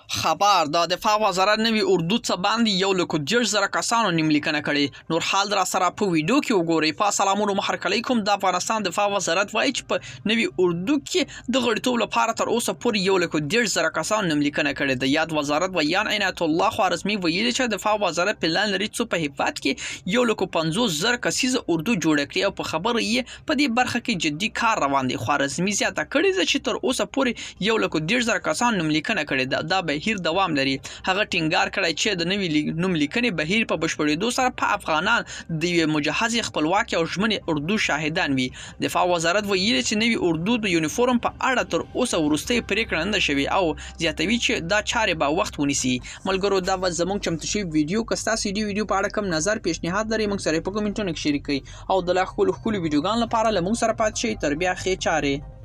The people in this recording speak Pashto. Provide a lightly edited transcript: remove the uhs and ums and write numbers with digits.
خبر د دفاع وزارت نوي اردو څه باندې 1,10,000 کسانو نیملیکنه کړي. نور حال را سره په ویډیو کې وګورئ. په سلامونو محرک علیکم. د افغانستان دفاع وزارت وایي چې په نوي اردو کې د غړیتوب لپاره تر اوسه پورې 1,10,000 کسانو نیملیکنه کړي. د یاد وزارت ویان عنایت الله خوارزمي ویلي چې دفاع وزارت پلان لري څو په هیواد کې 1,50,000 کسیزه اردو جوړ کړي او په خبره یې په دې برخه کې جدي کار روان دی. خوارزمي زیاته کړې ده چې تر اوسه پورې 1,10,000 کسانو نیملیکنه کړي ده. دا بهیر دوام لري. هغه ټینګار کړی چې د نوي نوم لیکنې بهیر په بشپړېدو سره په افغانان د یوې مجهزې خپلواکۍ او ژمنې اردو شاهدان وي. دفاع وزارت ویلي چې نوي اردو د یونیفورم په اړه تر اوسه وروستۍ پریکړه نه شوې او زیاتوي چې دا چارې به وخت ونیسي. ملګرو دا زموږ چمتو شوی ویډیو که ستاسو دې ویډیو په اړه کوم نظر پیشنهاد لري موږ سره په کومنټونو کې شریک کړئ او د لا ښکلو ویډیوګانو لپاره له موږ سره پاتې شئ. تر بیا ښې چارې.